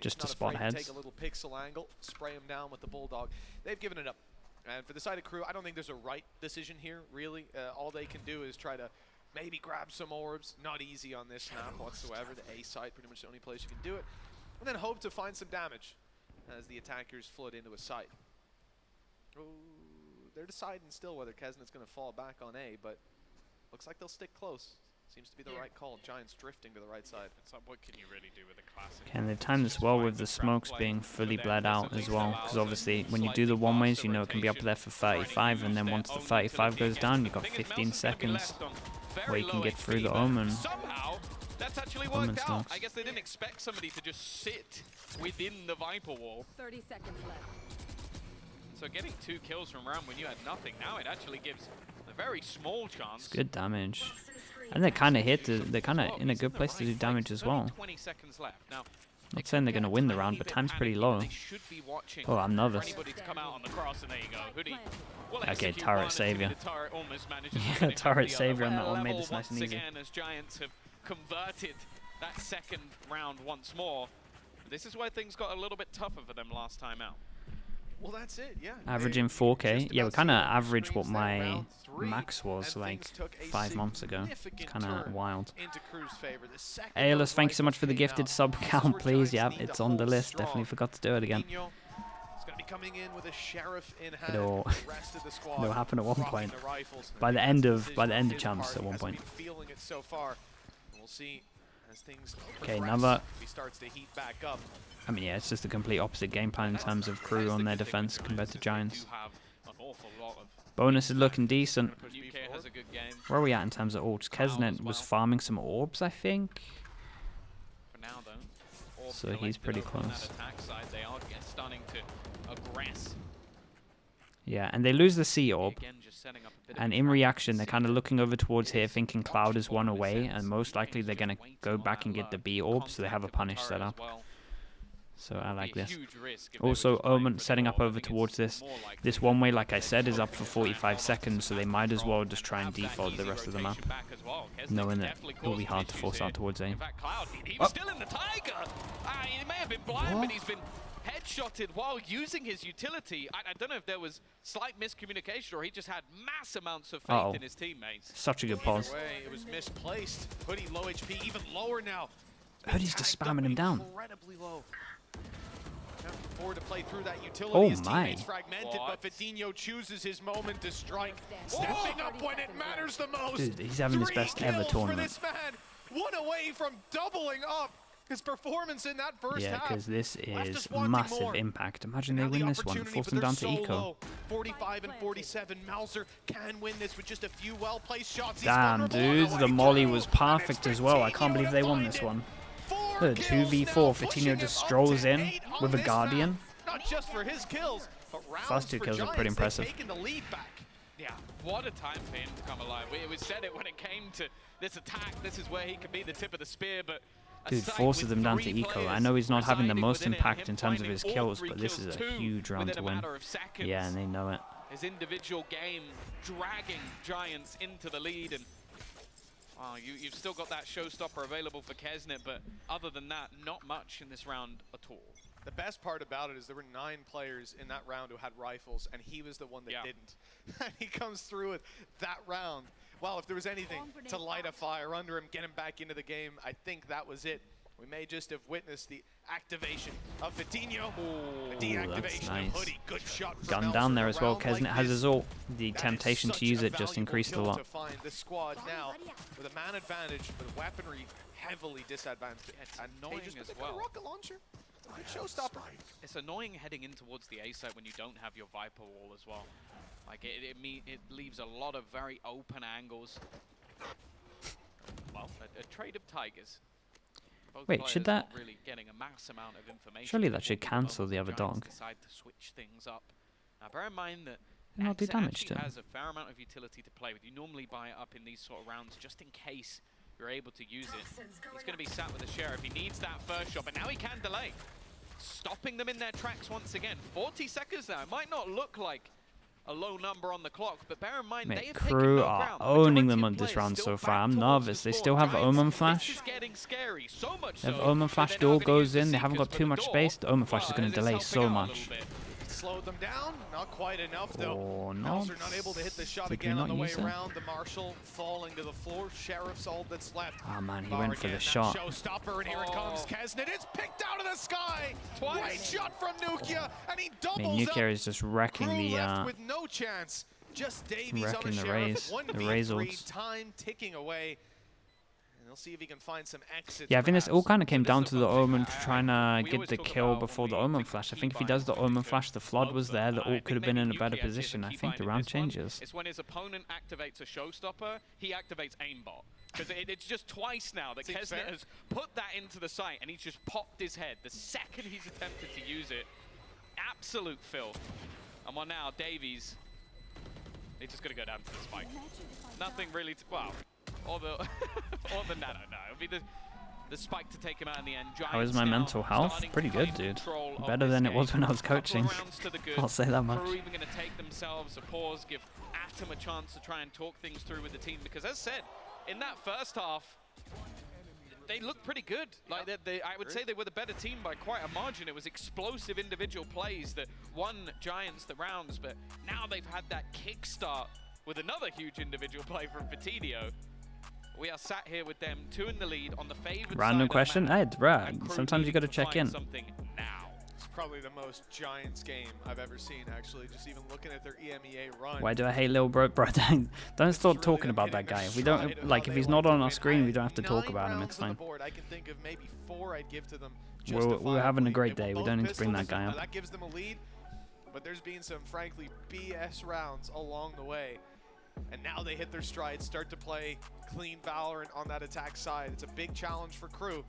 Just to spot heads. Take a little pixel angle, spray him down with the Bulldog. They've given it up. And for the side of KRU, I don't think there's a right decision here, really. All they can do is try to maybe grab some orbs. Not easy on this snap whatsoever. The A side, pretty much the only place you can do it. And then hope to find some damage as the attackers flood into a site. Ooh, they're deciding still whether Kesnet's going to fall back on A, but looks like they'll stick close. Seems to be the right call. Giants drifting to the right side. What can you really do with a classic? And they've timed this well with the smokes being fully bled out as well. Because obviously, when you do the one-ways, you know it can be up there for 35. And then once the 35 goes down, you've got 15 seconds where you can get through the Omen. Somehow, that's actually worked out. I guess they didn't expect somebody to just sit within the Viper wall. 30 seconds left. So getting 2 kills from round when you had nothing, now it actually gives a very small chance. Good damage. And they're kind of hit. They're kind of in a good place to do damage as well. 20 seconds left. Now, Not saying they're going to win the round, but time's pretty low. Oh, I'm nervous. Okay, turret savior. Yeah, turret savior on that one made this nice and easy. As Giants have converted that second round once more. This is where things got a little bit tougher for them last time out. Well, that's it, yeah. Averaging 4K. Yeah, we kind of averaged what my max was like 5 months ago. It's kind of wild. ALS, thank you so much for the gifted sub count, please. Yeah, it's on the list. Definitely forgot to do it again. It'll happen at one point. By the end of champs at one point. Okay, another. I mean, yeah, it's just a complete opposite game plan in terms of KRU on their defense compared to Giants. Bonus is looking decent. Where are we at in terms of orbs? Kesnet was farming some orbs, I think. So he's pretty close. Yeah, and they lose the Sea Orb. And in reaction, they're kind of looking over towards here, thinking Cloud is one away, and most likely they're going to go back and get the B Orb, so they have a punish set up. So I like this. Also, Omen setting up over towards this. This one way, like I said, is up for 45 seconds, so they might as well just try and default the rest of the map, knowing that it will be hard to force out towards A. He's still in the Tiger! He may have been blind, but he's been headshotted while using his utility. I don't know if there was slight miscommunication or he just had mass amounts of faith in his teammates. Such a good pause. It was misplaced. Hoodie low HP, even lower now. Hoodie's just spamming him down. Incredibly low. To play through that utility. His my. teammates fragmented, but Vitinho chooses his moment to strike. Stepping up when it matters the most. Dude, he's having his best ever tournament. For this man. One away from doubling up his performance in that first half. Yeah, because this is massive impact. Imagine they win this one, force them down to eco. 45 and 47. Mauser can win this with just a few well-placed shots. Damn, dude, the molly was perfect as well. I can't believe they won this one. Good 2v4. Vitinho just strolls in with a Guardian. Not just for his kills, but first 2 kills are pretty impressive. Yeah, what a time for him to come alive. We said it when it came to this attack. This is where he could be the tip of the spear, but dude forces them down to eco. I know he's not having the most impact in terms of his kills, but this is a huge round to win. Yeah, and they know it. His individual game dragging Giants into the lead, and you've still got that showstopper available for Kesnet, but other than that, not much in this round at all. The best part about it is there were 9 players in that round who had rifles, and he was the one that didn't. And he comes through with that round. Well, if there was anything to light a fire under him, get him back into the game, I think that was it. We may just have witnessed the activation of Vitinho. The deactivation of Hoodie. Good shot from gun down there as well. Kesnet has his ult. The temptation to use it just increased a lot. To find the squad now with a man advantage, with weaponry heavily disadvantaged. Annoying as well. Rocket launcher. Good showstopper. It's annoying heading in towards the A site when you don't have your Viper wall as well. Like it leaves a lot of very open angles. Well, a trade of Tigers. Both Wait, should that really getting a mass amount of information? Surely that should cancel the other dog. Decide to switch things up. Now, bear in mind that not do damage to him. Has a fair amount of utility to play with. You normally buy it up in these sort of rounds just in case you're able to use it. He's going to be sat with the Sheriff. He needs that first shot, but now he can delay. Stopping them in their tracks once again. 40 seconds now. It might not look like a low number on the clock, but bear in mind they have KRU are owning them on this round so far. I'm nervous. They still have Omen Flash. They have Omen Flash, duel goes in. They haven't got too much space. The Omen Flash is going to delay so much. Slowed them down, not quite enough though. Oh, no. Mauser not able to hit the shot again on the way around. The Marshal falling to the floor. Sheriff's all that's left. Oh man, he went for the shot. Showstopper, and here it comes. Kesnet, it's picked out of the sky. Great shot from Nukia, and he doubles up. Nukia is just wrecking the with no chance. Just Davies wrecking on the Sheriff. the Razors. Time ticking away. We'll see if he can find some exits. Yeah, I think this all kind of came down to the Omen trying to get the kill before the Omen Flash. I think if he does the Omen Flash, the Flood was there, the ult could have been in a better position. I think the round changes. It's when his opponent activates a showstopper, he activates aimbot. Because it's just twice now that Kesnet has put that into the site, and he's just popped his head the second he's attempted to use it. Absolute filth. And well, now Davies, he's just going to go down to the spike. Nothing really to, well, or the nano, no. It'll be the spike to take him out in the end. How is my mental health? Pretty good, dude. Better than it was when I was coaching. I'll say that much. KRU even going to take themselves a pause, give Atom a chance to try and talk things through with the team, because as said, in that first half, they looked pretty good. Like I would say they were the better team by quite a margin. It was explosive individual plays that won Giants the rounds, but now they've had that kickstart with another huge individual play from Vitidio. We are sat here with them 2 in the lead on the favored Random side question. Hey, bruh, sometimes you got to check in. Something now. It's probably the most Giants game I've ever seen, actually, just even looking at their EMEA run. Why do I hate little bro? Bro, don't start talking about that guy. We don't, like, if he's not on our screen, we don't have to talk about him. It's fine. I can think of maybe 4 I'd give to them. We're having a great day. We don't need to bring that guy up. That gives them a lead, but there's been some, frankly, BS rounds along the way. And now they hit their stride, start to play clean Valorant on that attack side. It's a big challenge for KRU,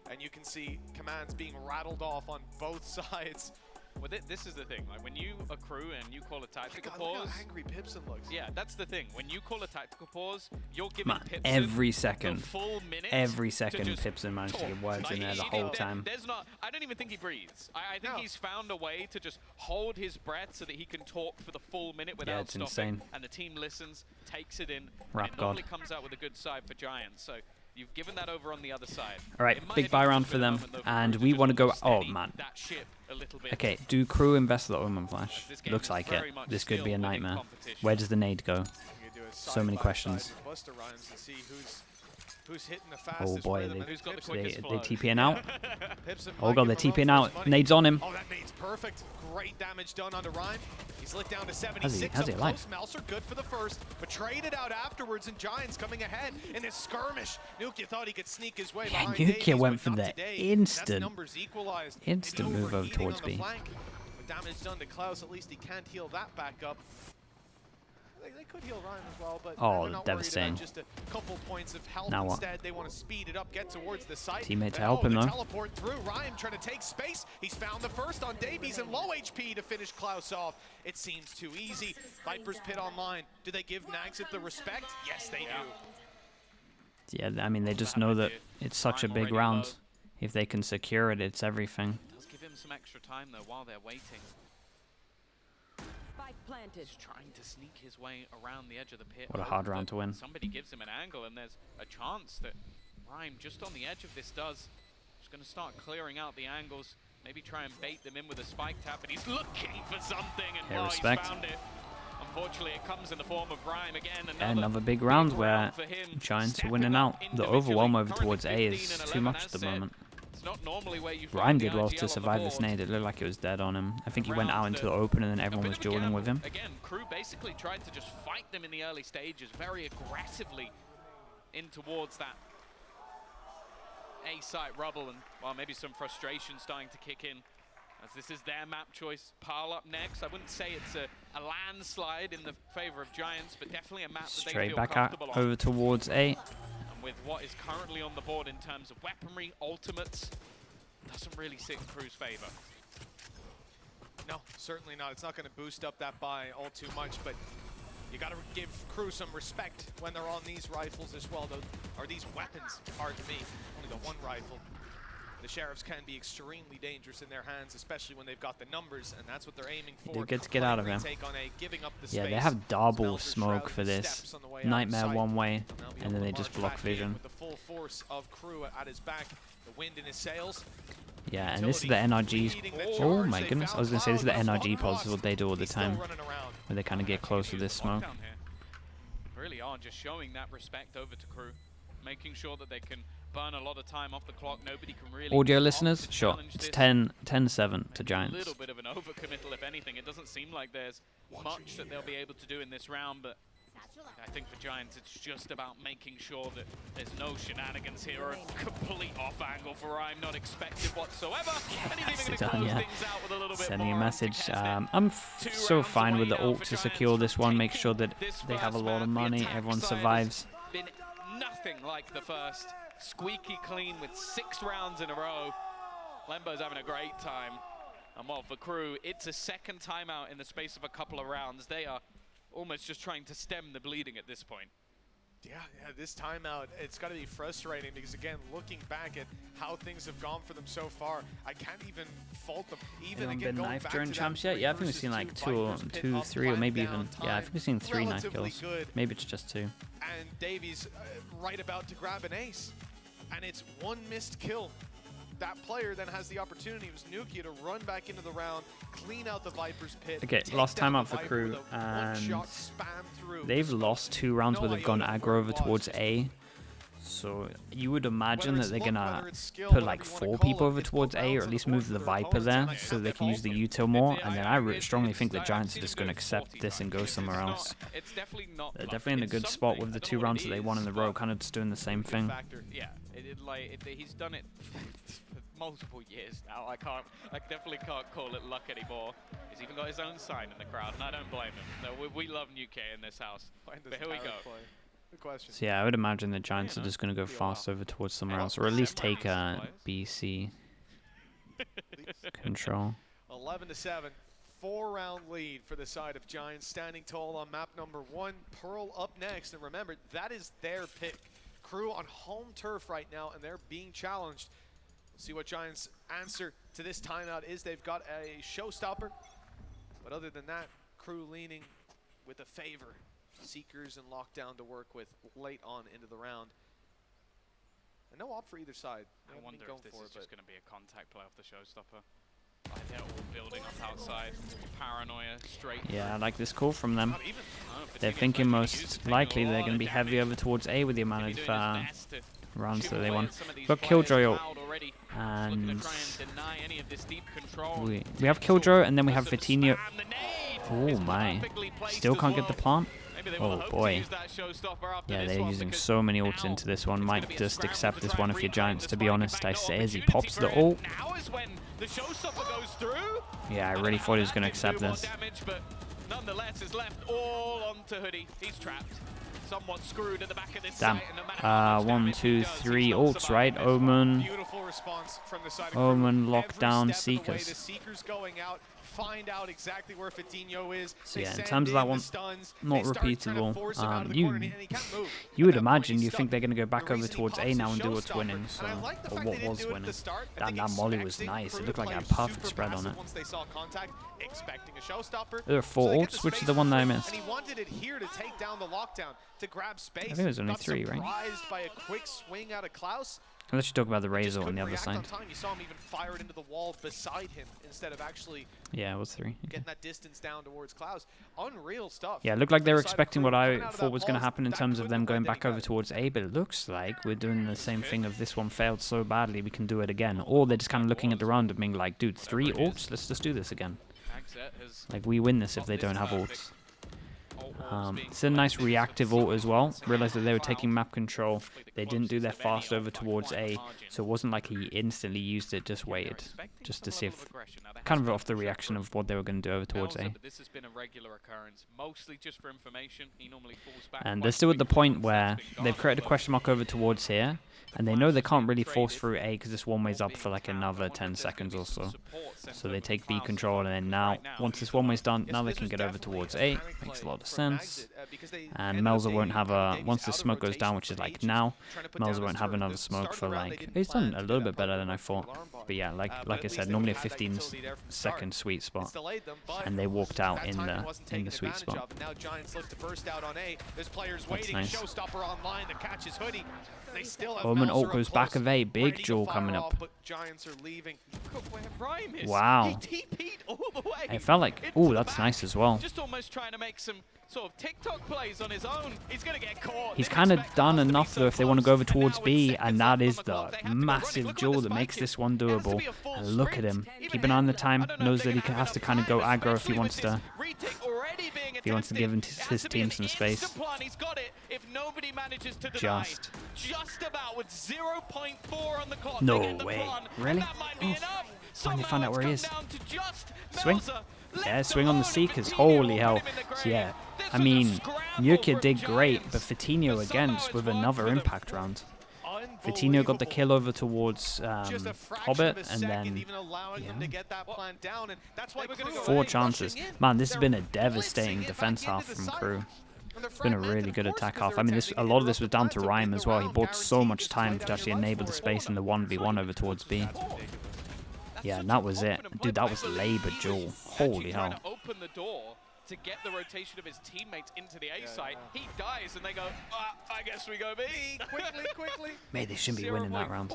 and you can see commands being rattled off on both sides. Well, this is the thing. Like when you accrue and you call a tactical God, pause, look how angry Pipson looks. Yeah, that's the thing. When you call a tactical pause, you're giving Pipson every second. The full minute. Every second, Pipson managed to get words in there the whole time. There's not. I don't even think he breathes. I think he's found a way to just hold his breath so that he can talk for the full minute without stopping. Insane. And the team listens, takes it in. Rap and it God. normally comes out with a good side for Giants. So you've given that over on the other side. All right, big buy round for them, and we want to go. Oh man. Okay, do KRU invest the Omen Flash? Looks like it. This could be a nightmare. Where does the nade go? So many questions. Oh boy, they TPing out. Oh god, they're TPing out. Nades on him. Oh, that nade's perfect. Great damage done onto Rhyme. He's licked down to 76. How's he alive? Melser good for the first, but traded out afterwards, and Giants coming ahead in this skirmish. Nukia thought he could sneak his way behind Nukia Davies, went for but the not today. instant move over Overheating towards on the B. flank. With damage done to Klaus, at least he can't heal that back up. They could heal Rhyme as well, but they're not devastating. worried about just a couple points of health. Now what? Instead, they want to speed it up, get towards the site. Teammate to help him though. Teleport through. Rhyme trying to take space. He's found the first on Davies and low HP to finish Klaus off. It seems too easy. Viper's Pit online. Do they give Nagsit the respect? Yes, they do. Yeah, I mean they just know that it's such a big round. If they can secure it, it's everything. Does give him some extra time though while they're waiting. He's trying to sneak his way around the edge of the pit. What a hard round to win. Somebody gives him an angle, and there's a chance that Rhyme, just on the edge of this, is going to start clearing out the angles. Maybe try and bait them in with a spike tap, and he's looking for something, and he's found it. Unfortunately, it comes in the form of Rhyme again. Another big round where Giants are winning out. The overwhelm over towards A is too much at the moment. Not normally where you Rhyme did well to survive this nade. It looked like it was dead on him. I think he went out into the open and then everyone was dueling with him. Again, KRU basically tried to just fight them in the early stages very aggressively in towards that A site rubble, and well, maybe some frustration starting to kick in as this is their map choice. Pile up next. I wouldn't say it's a landslide in the favor of Giants, but definitely a map that they feel comfortable on. Over towards A. With what is currently on the board in terms of weaponry, ultimates, doesn't really sit in KRU's favor. No, certainly not. It's not going to boost up that buy all too much, but you got to give KRU some respect when they're on these rifles as well. Or these weapons, pardon me. Only got one rifle. The Sheriffs can be extremely dangerous in their hands, especially when they've got the numbers, and that's what they're aiming for. They're good to get out of here. Yeah, they have double smoke for this. Nightmare one way, and then they just block vision. With the full force of KRU at his back, the wind in his sails. Yeah, and this is the NRGs. Oh my goodness, I was going to say this is the NRG pods, what they do all the time, where they kind of get close to this smoke. Really are just showing that respect over to KRU, making sure that they can burn a lot of time off the clock. Nobody can really audio listeners, sure, it's 10-7 to Giants. A little bit of an overcommittal, if anything. It doesn't seem like there's much that they'll be able to do in this round, but I think for Giants, it's just about making sure that there's no shenanigans here or a complete off angle for Rhyme, not expected whatsoever. And he's even going to close things out with a little bit sending more a message. I'm so fine with the ult to secure this one, make sure that they have a lot of money, everyone survives. Been nothing like the first. Squeaky clean with 6 rounds in a row. Lembo's having a great time. And well, for KRU, it's a second timeout in the space of a couple of rounds. They are almost just trying to stem the bleeding at this point. Yeah, this timeout, it's got to be frustrating because, again, looking back at how things have gone for them so far, I can't even fault them. Even again, been going knifed back during to champs that yet? Yeah, I think we've seen like two, 3, or maybe even, yeah, I think we've seen 3 knife kills. Good. Maybe it's just 2. And Davies right about to grab an ace, and it's 1 missed kill. That player then has the opportunity, it was Nukia, to run back into the round, clean out the Viper's pit. Okay, last time out for KRU, and they've lost 2 rounds where they've gone aggro over towards A. So you would imagine that they're gonna put like 4 people over towards A, or at least move the Viper there so they can use the util more. And then I strongly think the Giants are just going to accept this and go somewhere else. They're definitely in a good spot with the 2 rounds that they won in a row, kind of just doing the same thing. Yeah, he's done it for multiple years now. I definitely can't call it luck anymore. He's even got his own sign in the crowd, and I don't blame him. No, we love UK in this house. But here we go. Good question. So yeah, I would imagine the Giants are just going to go fast over towards somewhere else, or at least take BC control. 11-7, 4-round lead for the side of Giants, standing tall on map number 1. Pearl up next, and remember, that is their pick. KRU on home turf right now, and they're being challenged. We'll see what Giants' answer to this timeout is. They've got a showstopper, but other than that, KRU leaning with a favor. Seekers and Lockdown to work with late on into the round. And no op for either side. I wonder if this is just going to be a contact play off the showstopper. Like they're all building up outside. Paranoia straight. Yeah, I like this call from them. They're thinking most likely they're going to be heavy over towards A with the amount of rounds that they won. Got Killjoy ult, and we have Killjoy, and then we have Vitinho. Oh my, still can't get the plant. Oh boy. Yeah, they're using so many ults into this one. Might just accept this one if you're Giants, to be honest. I say as he pops the ult. Yeah, I really thought he was going to accept this. Nonetheless, is left all onto Hoodie. He's trapped. Somewhat screwed at the back of this damn. Site, 1, 2, 3 ults, right? Omen. Omen, Lockdown, Seekers. The Seekers going out. Find out exactly where Vitinho is. So yeah, in terms of that one, not repeatable. You would imagine, you think they're going to go back over towards A now and do what's winning, so, or what was winning. Damn, that molly was nice. It looked like a perfect spread on it. There are 4 ults, which is the one that I missed. And he wanted it here to take down the Lockdown to grab space. I think it was only 3, right? Surprised by a quick swing out of Klaus. Unless you talk about the Razor on the other side. You saw him even fire it into the wall beside him instead of actually it was 3. Okay. Getting that distance down towards Klaus. Unreal stuff. Yeah, it looked like they were expecting what I thought was going to happen in terms of them going back over towards A, but it looks like we're doing the same thing of this one failed so badly we can do it again. Or they're just kind of looking at the round and being like, dude, 3 ults? Let's just do this again. Like, we win this if they don't have ults. It's a nice reactive ult as well. Realized that they were taking map control. They didn't do their fast over towards A, so it wasn't like he instantly used it, just waited. Just to see if, kind of off the reaction of what they were going to do over towards A. And they're still at the point where they've created a question mark over towards here, and they know they can't really force through A because this one way's up for like another 10 seconds or so. So they take B control, and then now, once this one way's done, now they can get over towards A. Makes a lot of sense. And Melza won't have a, once the smoke goes down, which is like now, Melza won't have another smoke for like, he's done a little bit better than I thought. But yeah, like I said, normally a 15-second sweet spot, and they walked out in the sweet spot. That's nice. Omen ult goes back of A, big duel coming up. Wow. It felt like, ooh, that's nice as well. Just almost trying to make some sort of TikTok plays on his own. He's going to get caught. He's kind of done enough though if they want to go over towards B, and that is the massive duel that makes this one doable. And look at him. Keep an eye on the time. Knows that he has to kind of go aggro if he wants to. If he wants to give his team some space. Just about with 0.4 on the clock. No way. Really? Oh, finally found out where he is. Swing? Yeah, swing on the Seekers. Holy hell. So yeah, I mean, Nukia did great, but Vitinho again just with another impact round. Vitinho got the kill over towards Hobbit, and then yeah. 4 chances. Man, this has been a devastating defense half from KRU. It's been a really good attack half. I mean, a lot of this was down to Rhyme as well. He bought so much time to actually enable the space in the 1v1 over towards B. Yeah, and that was it. Dude, that was labor duel. Holy hell. Open the door to get the rotation of his teammates into the A site. He dies and they go, I guess we go B. Quickly. Mate, they shouldn't be winning that round.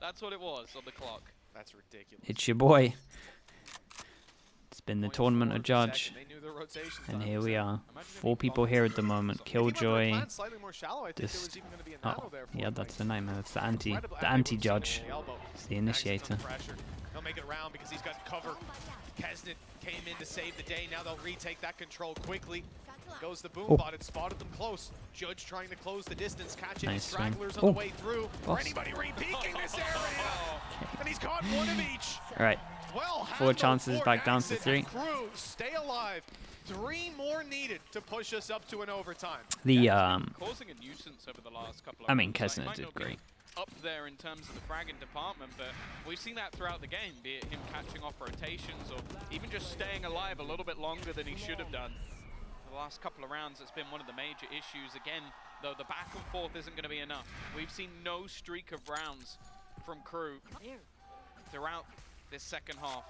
That's what it was on the clock. That's ridiculous. It's your boy. It's been the tournament of Judge. And here we are. 4 people here at the moment. Killjoy. Just, oh, yeah, that's the nightmare. That's the anti-judge. It's the initiator. He'll make it around because he's got cover. Kesnet came in to save the day. Now they'll retake that control quickly. Goes the boom bot. It spotted them close. Judge trying to close the distance, catching his stragglers on the way through. Or anybody re-peeking this area. And he's caught one of each. All right. 4 chances, back down to 3. KRU, stay alive. 3 more needed to push us up to an overtime. The causing a nuisance over the last couple of I mean, rounds. Kesnet did great. Up there in terms of the fragging department, but we've seen that throughout the game, be it him catching off rotations or even just staying alive a little bit longer than he should have done. The last couple of rounds, it's been one of the major issues. Again, though, the back and forth isn't going to be enough. We've seen no streak of rounds from KRU throughout this second half.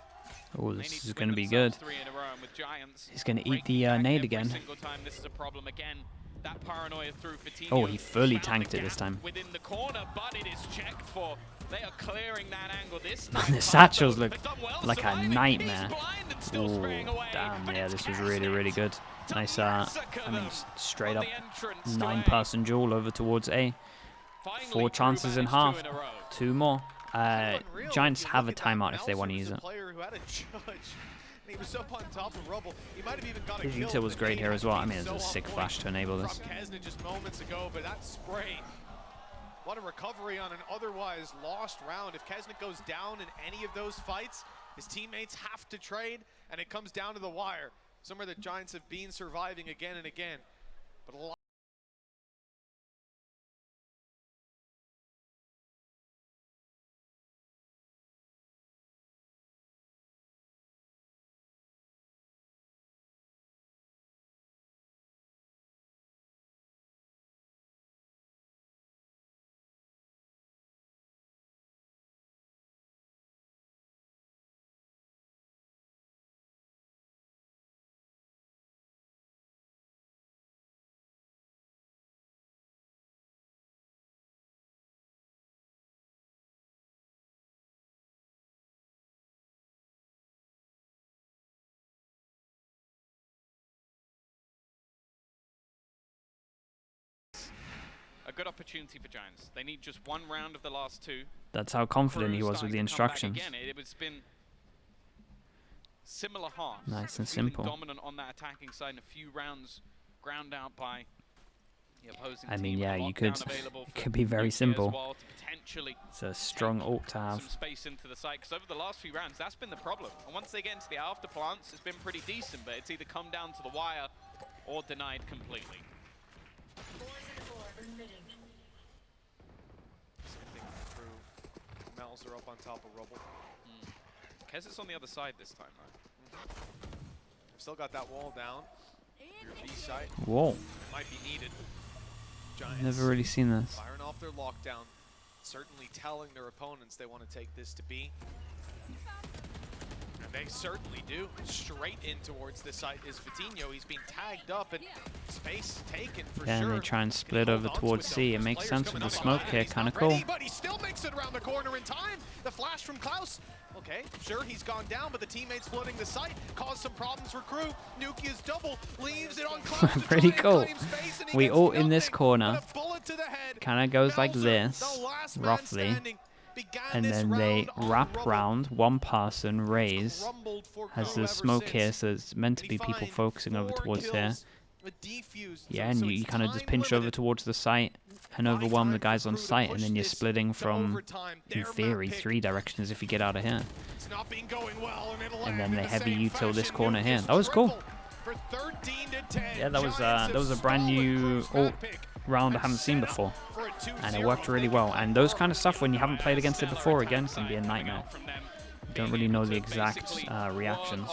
Oh, this is going to be good. 3 in a row, and with Giants he's going to eat the nade again. Single time this is a problem again. That paranoia through Fatinho. Oh, he fully tanked it this time. Within the corner, but it is checked for. They are clearing that angle this Man, time. the satchels look like a nightmare. Oh, damn, yeah, this was really, really good. Nice, I mean, straight up 9-person duel over towards A. 4 chances in half. 2 more. Giants have a timeout if they want to use it. He was up on top of rubble. He might have even got His util was great here as well. I mean, it's a sick flash to enable this. Kesnet just moments ago, but that spray. What a recovery on an otherwise lost round. If Kesnet goes down in any of those fights, his teammates have to trade, and it comes down to the wire. Somewhere the Giants have been surviving again and again. But a lot a good opportunity for Giants. They need just 1 round of the last 2. That's how confident he was with the instructions. Again, it's been similar halves. Nice and simple. Dominant on that attacking side, and a few rounds ground out by the opposing I mean, team. yeah, it could be very simple. Well, it's a strong ult to have. Some space into the site, because over the last few rounds, that's been the problem. And once they get into the after plants, it's been pretty decent, but it's either come down to the wire or denied completely. Mel's are up on top of rubble. Kez is on the other side this time, though. I've still got that wall down. Your B site. Whoa. Might be needed. Giants Never really seen this. firing off their lockdown. Certainly telling their opponents they want to take this to B. And they certainly do. Straight in towards the site is Fatinho. He's been tagged up and space taken for Yeah, sure. and they try and split over towards C. It makes sense with the smoke here, kind of cool. But he still makes it around the corner in time. The flash from Klaus. Okay, sure, he's gone down, but the teammates flooding the site caused some problems for KRU. Nukia's double leaves it on Klaus. Pretty cool. We all in this corner. Kind of goes like this, roughly. And then they wrap round, 1 person, raise, has the smoke here, so it's meant to be people focusing over towards here. Yeah, and you kind of just pinch over towards the site and overwhelm the guys on site, and then you're splitting from, in theory, 3 directions if you get out of here. And then they heavy util this corner here. That was cool. Yeah, that was a brand new ult round I haven't seen before, and it worked really well. And those kind of stuff, when you haven't played against it before, again, can be a nightmare. You don't really know the exact reactions.